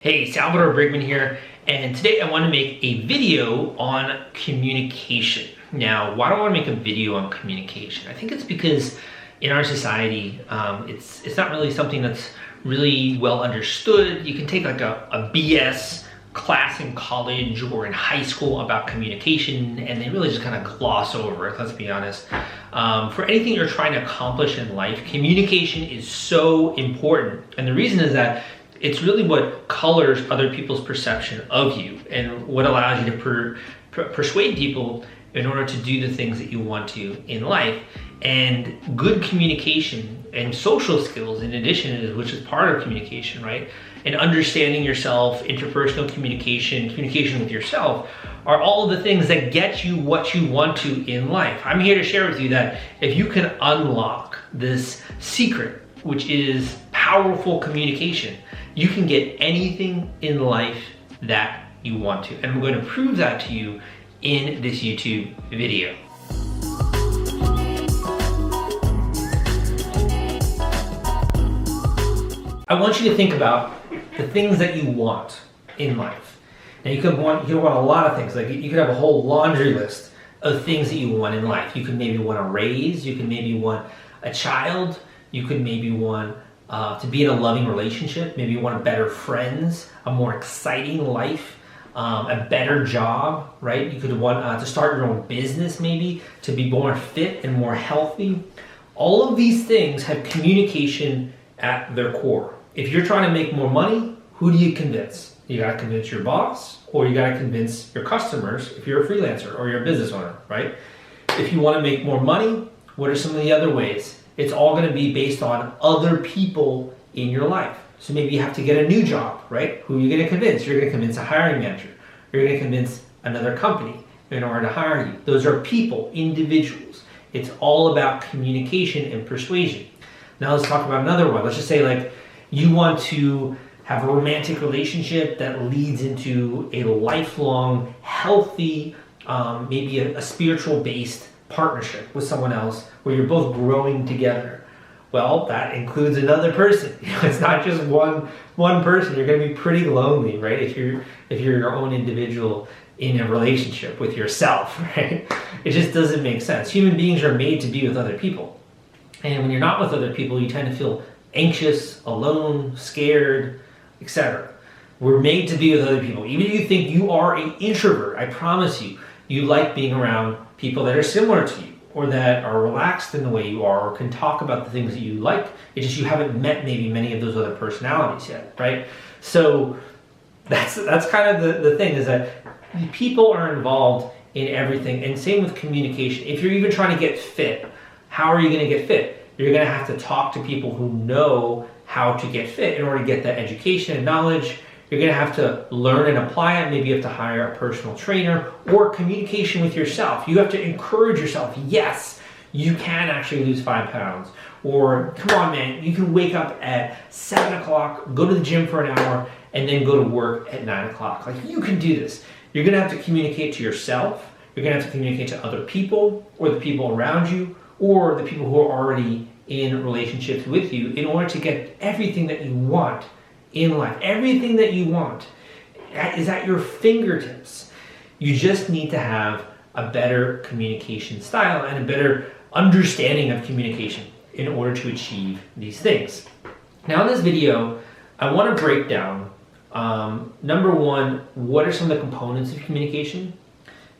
Hey, Salvador Briggman here, and today I want to make a video on communication. Now, why do I want to make a video on communication? I think it's because in our society, it's not really something that's really well understood. You can take like a BS class in college or in high school about communication, and they really just kind of gloss over it, let's be honest. For anything you're trying to accomplish in life, communication is so important. And the reason is that it's really what colors other people's perception of you and what allows you to persuade people in order to do the things that you want to in life. And good communication and social skills in addition, which is part of communication, right? And understanding yourself, interpersonal communication, communication with yourself are all of the things that get you what you want to in life. I'm here to share with you that if you can unlock this secret, which is powerful communication, you can get anything in life that you want to. And I'm going to prove that to you in this YouTube video. I want you to think about the things that you want in life. Now you could want a lot of things. Like you could have a whole laundry list of things that you want in life. You could maybe want a raise, you could maybe want a child, you could maybe want to be in a loving relationship, maybe you want better friends, a more exciting life, a better job, right? You could want to start your own business maybe, to be more fit and more healthy. All of these things have communication at their core. If you're trying to make more money, who do you convince? You gotta convince your boss, or you gotta convince your customers if you're a freelancer or you're a business owner, right? If you wanna make more money, what are some of the other ways? It's all going to be based on other people in your life. So maybe you have to get a new job, right? Who are you going to convince? You're going to convince a hiring manager. You're going to convince another company in order to hire you. Those are people, individuals. It's all about communication and persuasion. Now let's talk about another one. Let's just say like you want to have a romantic relationship that leads into a lifelong, healthy, maybe a spiritual-based partnership with someone else where you're both growing together. Well, that includes another person. It's not just one person. You're going to be pretty lonely, right? If you're your own individual in a relationship with yourself, right? It just doesn't make sense. Human beings are made to be with other people. And when you're not with other people, you tend to feel anxious, alone, scared, etc. We're made to be with other people. Even if you think you are an introvert, I promise you like being around people that are similar to you or that are relaxed in the way you are or can talk about the things that you like. It's just you haven't met maybe many of those other personalities yet, right? So that's kind of the thing, is that people are involved in everything, and same with communication. If you're even trying to get fit, how are you going to get fit? You're going to have to talk to people who know how to get fit in order to get that education and knowledge. You're going to have to learn and apply it. Maybe you have to hire a personal trainer, or communication with yourself. You have to encourage yourself. Yes, you can actually lose 5 pounds. Or, come on, man, you can wake up at 7 o'clock, go to the gym for an hour, and then go to work at 9 o'clock. Like, you can do this. You're going to have to communicate to yourself. You're going to have to communicate to other people, or the people around you, or the people who are already in relationships with you in order to get everything that you want in life. Everything that you want is at your fingertips. You just need to have a better communication style and a better understanding of communication in order to achieve these things. Now in this video, I want to break down, number one, what are some of the components of communication?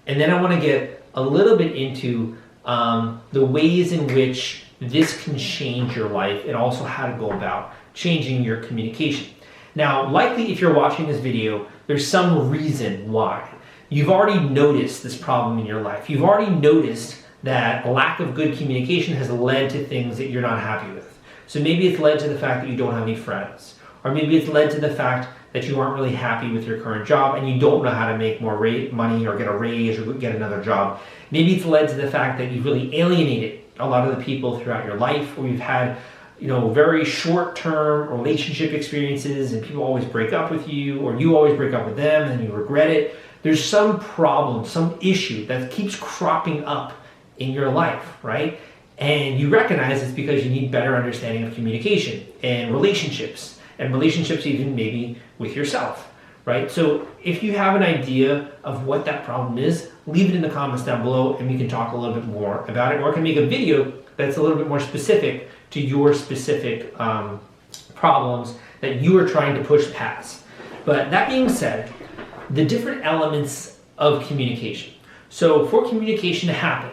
And then I want to get a little bit into the ways in which this can change your life, and also how to go about changing your communication. Now, likely if you're watching this video, there's some reason why. You've already noticed this problem in your life. You've already noticed that a lack of good communication has led to things that you're not happy with. So maybe it's led to the fact that you don't have any friends. Or maybe it's led to the fact that you aren't really happy with your current job and you don't know how to make more money or get a raise or get another job. Maybe it's led to the fact that you've really alienated a lot of the people throughout your life, or you've had very short-term relationship experiences and people always break up with you, or you always break up with them and you regret it. There's some problem, some issue that keeps cropping up in your life, right? And you recognize it's because you need better understanding of communication and relationships and relationships even maybe with yourself, right? So if you have an idea of what that problem is, leave it in the comments down below and we can talk a little bit more about it, or I can make a video that's a little bit more specific to your specific problems that you are trying to push past. But that being said, the different elements of communication. So for communication to happen,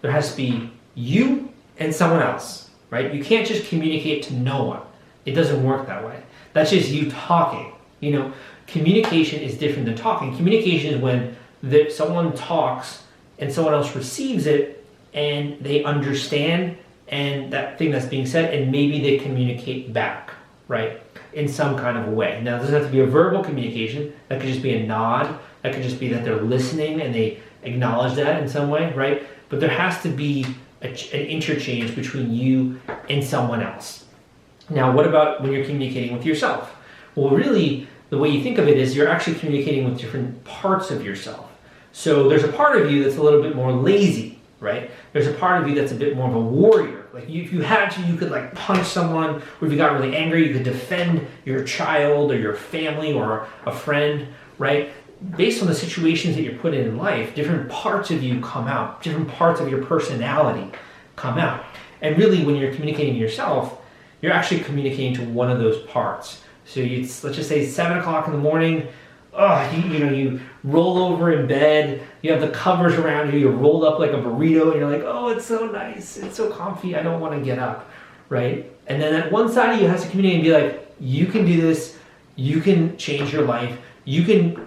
there has to be you and someone else, right? You can't just communicate to no one. It doesn't work that way. That's just you talking. You know, communication is different than talking. Communication is when someone talks and someone else receives it and they understand and that thing that's being said, and maybe they communicate back, right? In some kind of a way. Now, it doesn't have to be a verbal communication. That could just be a nod. That could just be that they're listening and they acknowledge that in some way, right? But there has to be an interchange between you and someone else. Now, what about when you're communicating with yourself? Well, really, the way you think of it is you're actually communicating with different parts of yourself. So there's a part of you that's a little bit more lazy, right? There's a part of you that's a bit more of a warrior. Like if you had to, you could like punch someone, or if you got really angry, you could defend your child or your family or a friend, right? Based on the situations that you're put in life, different parts of you come out, different parts of your personality come out. And really, when you're communicating to yourself, you're actually communicating to one of those parts. So let's just say 7 o'clock in the morning, you roll over in bed, you have the covers around you, you're rolled up like a burrito, and you're like, oh, it's so nice, it's so comfy, I don't want to get up, right? And then that one side of you has to communicate and be like, you can do this, you can change your life, you can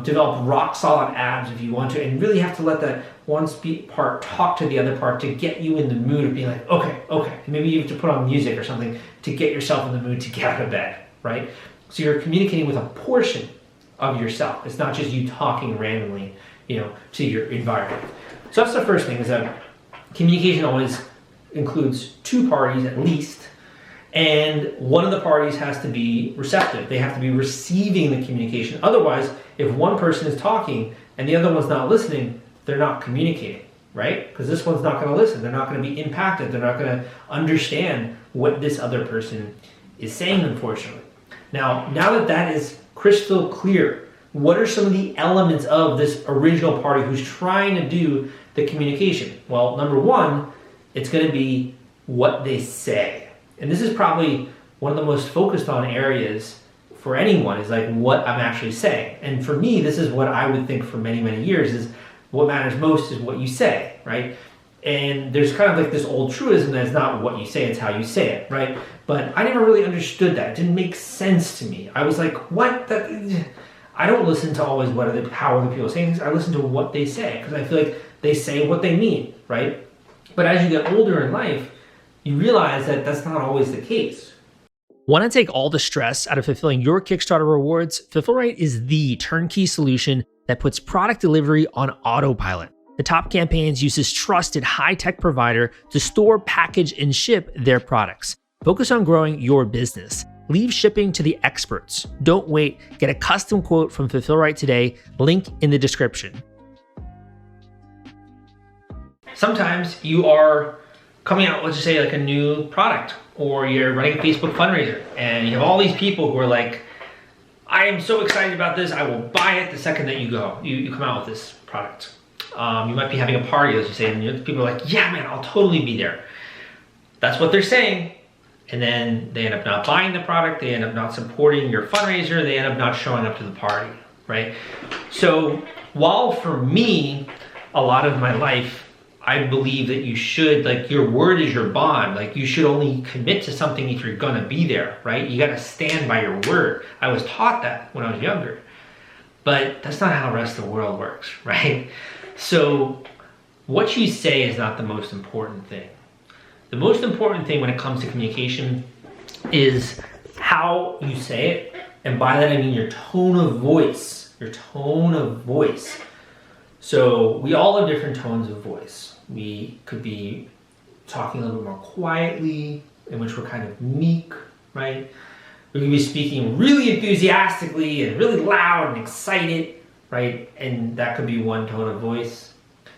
develop rock solid abs if you want to, and really have to let that one part talk to the other part to get you in the mood of being like, okay. And maybe you have to put on music or something to get yourself in the mood to get out of bed, right? So you're communicating with a portion of yourself. It's not just you talking randomly, to your environment. So that's the first thing, is that communication always includes two parties at least, and one of the parties has to be receptive. They have to be receiving the communication. Otherwise, if one person is talking and the other one's not listening, they're not communicating, right? Because this one's not going to listen. They're not going to be impacted. They're not going to understand what this other person is saying, unfortunately. Now that is crystal clear, what are some of the elements of this original party who's trying to do the communication? Well, number one, it's going to be what they say. And this is probably one of the most focused on areas for anyone, is like what I'm actually saying. And for me, this is what I would think for many, many years, is what matters most is what you say, right? And there's kind of like this old truism that it's not what you say, it's how you say it, right? But I never really understood that. It didn't make sense to me. I was like, what? I don't listen to always how other people are saying things. I listen to what they say, because I feel like they say what they mean, right? But as you get older in life, you realize that that's not always the case. Want to take all the stress out of fulfilling your Kickstarter rewards? Fulfillment is the turnkey solution that puts product delivery on autopilot. The Top Campaigns uses trusted high-tech provider to store, package, and ship their products. Focus on growing your business. Leave shipping to the experts. Don't wait. Get a custom quote from Fulfillment today. Link in the description. Sometimes you are coming out, let's just say like a new product, or you're running a Facebook fundraiser and you have all these people who are like, I am so excited about this, I will buy it the second that you come out with this product. You might be having a party, as you say, and people are like, yeah, man, I'll totally be there. That's what they're saying. And then they end up not buying the product, they end up not supporting your fundraiser, they end up not showing up to the party, right? So while for me, a lot of my life, I believe that you should, like, your word is your bond. Like, you should only commit to something if you're gonna be there, right? You gotta stand by your word. I was taught that when I was younger, but that's not how the rest of the world works, right? So what you say is not the most important thing. The most important thing when it comes to communication is how you say it. And by that I mean your tone of voice, So we all have different tones of voice. We could be talking a little bit more quietly, in which we're kind of meek, right? We could be speaking really enthusiastically and really loud and excited, right? And that could be one tone of voice.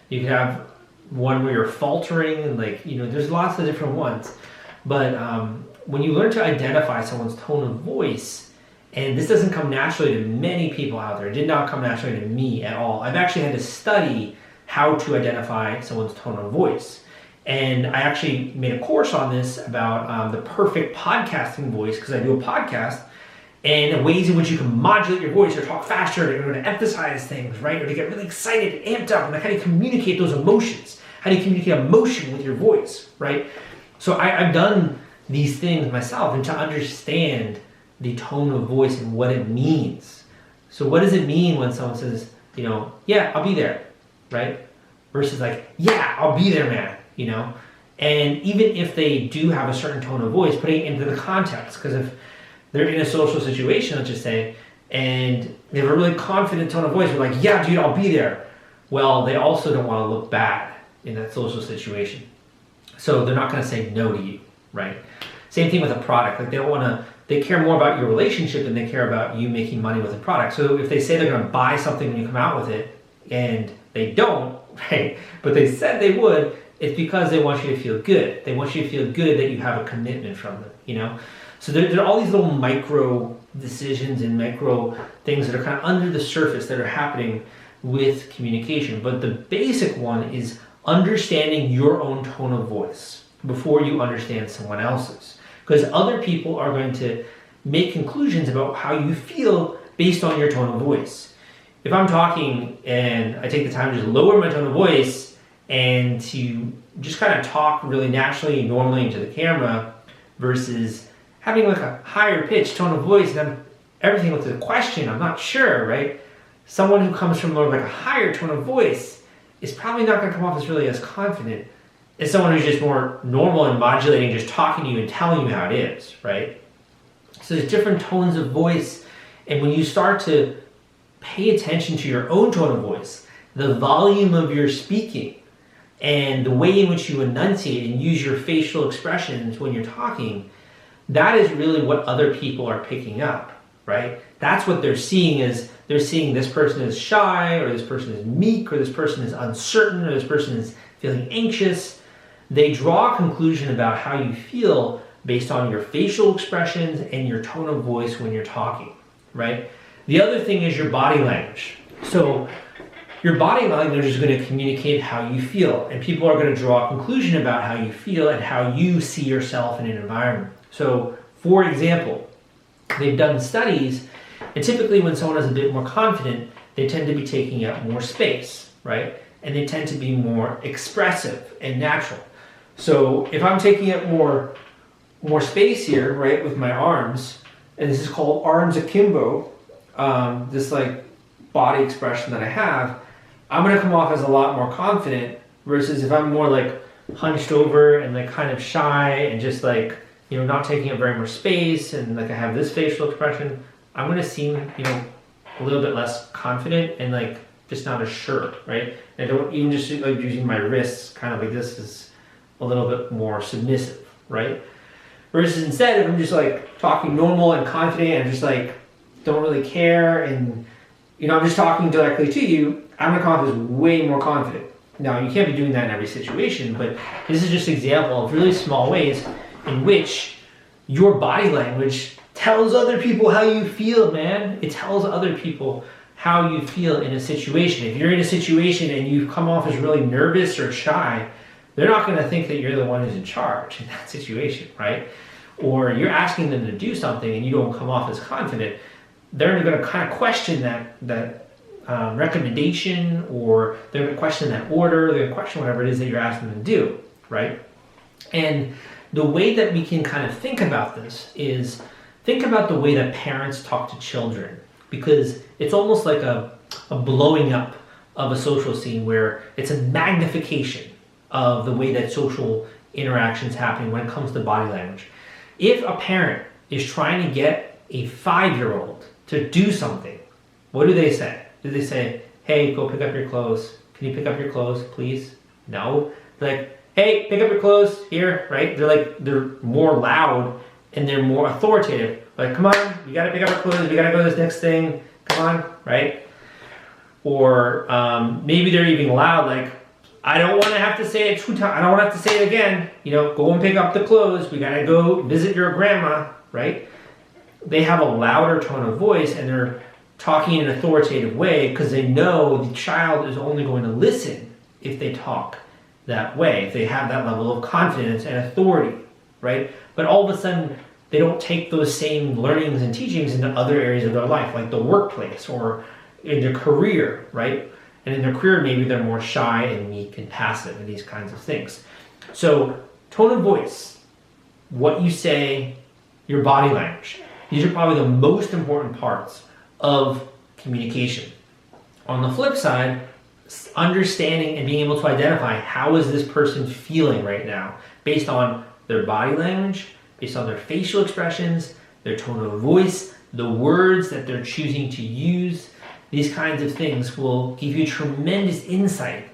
You could have one where you're faltering and there's lots of different ones. But when you learn to identify someone's tone of voice, and this doesn't come naturally to many people out there, it did not come naturally to me at all. I've actually had to study how to identify someone's tone of voice. And I actually made a course on this about the perfect podcasting voice, because I do a podcast, and ways in which you can modulate your voice or talk faster or to emphasize things, right? Or to get really excited, amped up, and how do you communicate those emotions? How do you communicate emotion with your voice, right? So I've done these things myself, and to understand the tone of voice and what it means. So what does it mean when someone says, yeah, I'll be there, right? Versus like, yeah, I'll be there, man, And even if they do have a certain tone of voice, putting it into the context, because if they're in a social situation, let's just say, and they have a really confident tone of voice, they're like, yeah, dude, I'll be there. Well, they also don't want to look bad in that social situation. So they're not going to say no to you, right? Same thing with a product. Like they care more about your relationship than they care about you making money with a product. So if they say they're going to buy something when you come out with it, and they don't, right? But they said they would, it's because they want you to feel good. They want you to feel good that you have a commitment from them, So there are all these little micro decisions and micro things that are kind of under the surface that are happening with communication. But the basic one is understanding your own tone of voice before you understand someone else's. Because other people are going to make conclusions about how you feel based on your tone of voice. If I'm talking and I take the time to just lower my tone of voice and to just kind of talk really naturally, normally into the camera, versus having like a higher pitched tone of voice and everything with a question, I'm not sure, right? Someone who comes from more like a higher tone of voice is probably not going to come off as really as confident as someone who's just more normal and modulating, just talking to you and telling you how it is, right? So there's different tones of voice, and when you start to pay attention to your own tone of voice, the volume of your speaking, and the way in which you enunciate and use your facial expressions when you're talking, that is really what other people are picking up, right? That's what they're seeing. Is they're seeing this person is shy, or this person is meek, or this person is uncertain, or this person is feeling anxious. They draw a conclusion about how you feel based on your facial expressions and your tone of voice when you're talking, right? The other thing is your body language. So your body language is going to communicate how you feel, and people are going to draw a conclusion about how you feel and how you see yourself in an environment. So, for example, they've done studies, and typically when someone is a bit more confident, they tend to be taking up more space, right? And they tend to be more expressive and natural. So if I'm taking up more space here, right, with my arms, and this is called arms akimbo, this like body expression that I have, I'm going to come off as a lot more confident, versus if I'm more like hunched over and like kind of shy and just like, not taking up very much space, and like I have this facial expression, I'm going to seem, a little bit less confident and like just not as sure, right? And I don't even just like using my wrists kind of like this is a little bit more submissive, right? Versus instead, if I'm just like talking normal and confident and just like don't really care, and I'm just talking directly to you, I'm going to come off as way more confident. Now, you can't be doing that in every situation, but this is just an example of really small ways in which your body language tells other people how you feel, man. It tells other people how you feel in a situation. If you're in a situation and you come off as really nervous or shy, they're not going to think that you're the one who's in charge in that situation, right? Or you're asking them to do something and you don't come off as confident, they're going to kind of question that recommendation, or they're going to question that order, they're going to question whatever it is that you're asking them to do, right? And the way that we can kind of think about this is think about the way that parents talk to children, because it's almost like a blowing up of a social scene where it's a magnification of the way that social interactions happen when it comes to body language. If a parent is trying to get a 5-year-old to do something, what do they say? Do they say, hey, go pick up your clothes? Can you pick up your clothes, please? No. They're like, hey, pick up your clothes here, right? They're more loud and they're more authoritative. Like, come on, you gotta pick up your clothes, we gotta go to this next thing, come on, right? Or maybe they're even loud, like, I don't want to have to say it 2 times. I don't want to have to say it again. You know, go and pick up the clothes. We got to go visit your grandma, right? They have a louder tone of voice and they're talking in an authoritative way because they know the child is only going to listen if they talk that way, if they have that level of confidence and authority, right? But all of a sudden, they don't take those same learnings and teachings into other areas of their life, like the workplace or in their career, right? And in their career, maybe they're more shy and meek and passive and these kinds of things. So tone of voice, what you say, your body language. These are probably the most important parts of communication. On the flip side, understanding and being able to identify how is this person feeling right now based on their body language, based on their facial expressions, their tone of voice, the words that they're choosing to use. These kinds of things will give you tremendous insight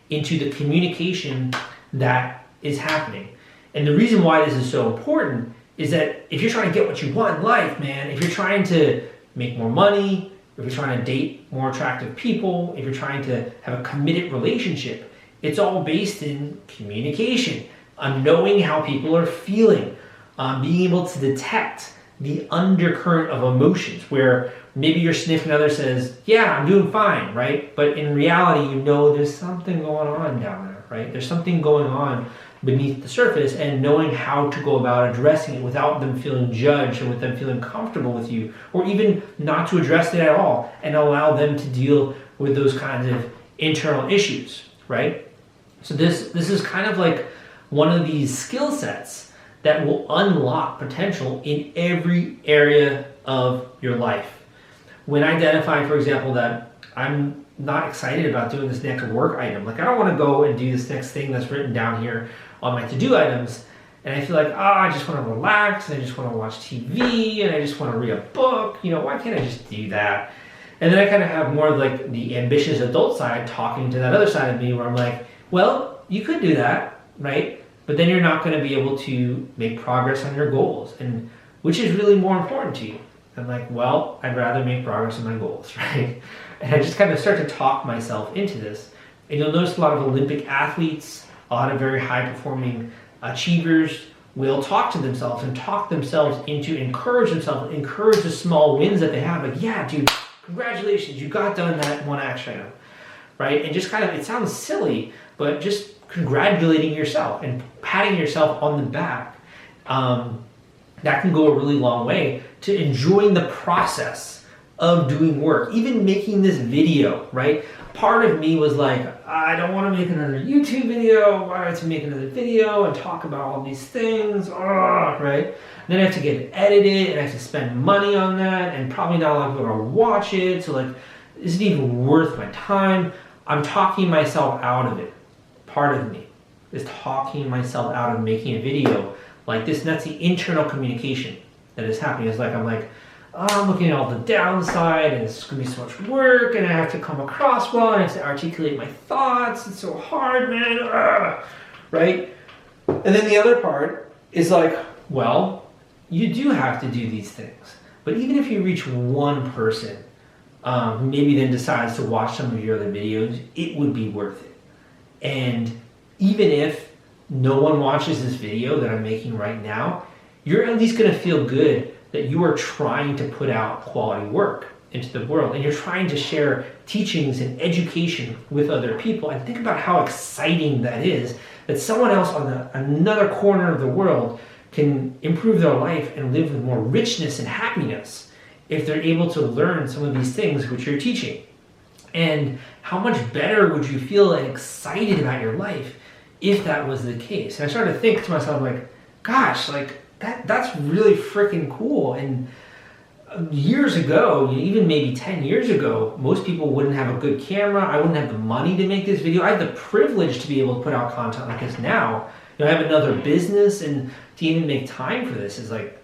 into the communication that is happening. And the reason why this is so important is that if you're trying to get what you want in life, man, if you're trying to make more money, if you're trying to date more attractive people, if you're trying to have a committed relationship, it's all based in communication, on knowing how people are feeling, being able to detect the undercurrent of emotions where maybe your significant other says, yeah, I'm doing fine, right? But in reality, you know there's something going on down there, right? There's something going on beneath the surface, and knowing how to go about addressing it without them feeling judged and with them feeling comfortable with you, or even not to address it at all and allow them to deal with those kinds of internal issues, right? So this is kind of like one of these skill sets that will unlock potential in every area of your life. When I identify, for example, that I'm not excited about doing this next work item, like I don't want to go and do this next thing that's written down here on my to-do items, and I feel like, I just want to relax, and I just want to watch TV, and I just want to read a book, you know, why can't I just do that? And then I kind of have more of like the ambitious adult side talking to that other side of me where I'm like, well, you could do that, right? But then you're not going to be able to make progress on your goals, and which is really more important to you. I'm like, well, I'd rather make progress on my goals, right? And I just kind of start to talk myself into this. And you'll notice a lot of Olympic athletes, a lot of very high-performing achievers will talk to themselves and talk themselves into, encourage themselves, encourage the small wins that they have. Like, yeah, dude, congratulations, you got done that one action item, right? And just kind of, it sounds silly, but just congratulating yourself and patting yourself on the back, that can go a really long way to enjoying the process of doing work. Even making this video, right? Part of me was like, I don't want to make another YouTube video. Why do I have to make another video and talk about all these things? Right? And then I have to get it edited and I have to spend money on that, and probably not a lot of people are going to watch it. So like, is it even worth my time? I'm talking myself out of it. Part of me is talking myself out of making a video like this, and that's the internal communication that is happening. It's like, I'm like, I'm looking at all the downside, and it's going to be so much work, and I have to come across well, and I have to articulate my thoughts. It's so hard, man. Right? And then the other part is like, well, you do have to do these things. But even if you reach one person who maybe then decides to watch some of your other videos, it would be worth it. And even if no one watches this video that I'm making right now, you're at least going to feel good that you are trying to put out quality work into the world, and you're trying to share teachings and education with other people. And think about how exciting that is, that someone else on another corner of the world can improve their life and live with more richness and happiness if they're able to learn some of these things which you're teaching. And how much better would you feel and excited about your life if that was the case? And I started to think to myself, like, gosh, like that's really freaking cool. And years ago, even maybe 10 years ago, most people wouldn't have a good camera. I wouldn't have the money to make this video. I have the privilege to be able to put out content like this now. You know, I have another business, and to even make time for this is like,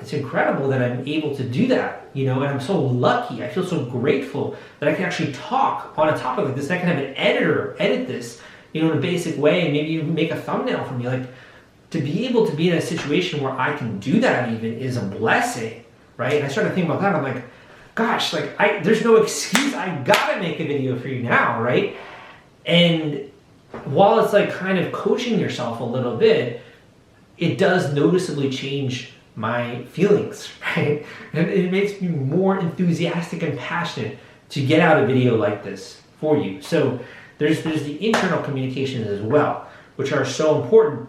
it's incredible that I'm able to do that, you know, and I'm so lucky. I feel so grateful that I can actually talk on a topic like this. I can have an editor edit this, you know, in a basic way, and maybe even make a thumbnail for me. Like, to be able to be in a situation where I can do that even is a blessing, right? And I started thinking about that. I'm like, gosh, like there's no excuse. I gotta make a video for you now, right? And while it's like kind of coaching yourself a little bit, it does noticeably change my feelings, right? And it makes me more enthusiastic and passionate to get out a video like this for you. So there's the internal communications as well, which are so important.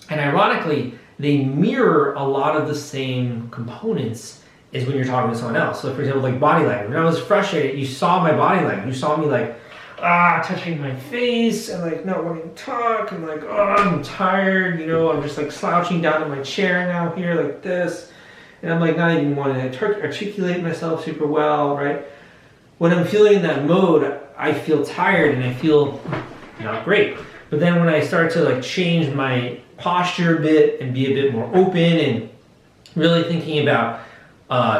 And ironically, they mirror a lot of the same components as when you're talking to someone else. So for example, like body language. When I was frustrated, you saw my body language. You saw me like, touching my face and like not wanting to talk and like, I'm tired, you know, I'm just like slouching down in my chair now here like this. And I'm like not even wanting to articulate myself super well, right? When I'm feeling in that mode, I feel tired and I feel not great. But then when I start to like change my posture a bit and be a bit more open and really thinking about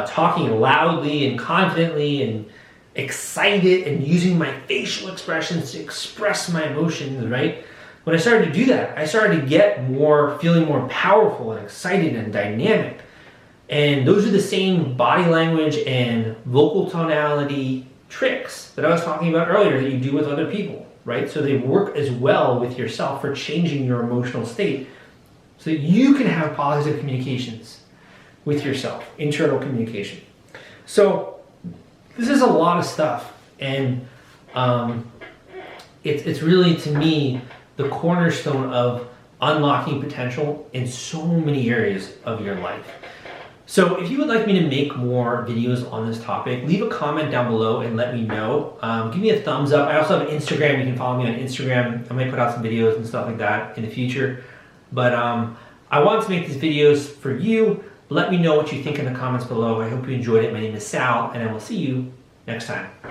talking loudly and confidently and excited and using my facial expressions to express my emotions, right? When I started to do that, I started to get feeling more powerful and excited and dynamic. And those are the same body language and vocal tonality tricks that I was talking about earlier that you do with other people, right? So they work as well with yourself for changing your emotional state so that you can have positive communications with yourself, internal communication. So this is a lot of stuff, and it's really, to me, the cornerstone of unlocking potential in so many areas of your life. So if you would like me to make more videos on this topic, leave a comment down below and let me know. Give me a thumbs up. I also have an Instagram. You can follow me on Instagram. I might put out some videos and stuff like that in the future. But I wanted to make these videos for you. Let me know what you think in the comments below. I hope you enjoyed it. My name is Sal, and I will see you next time.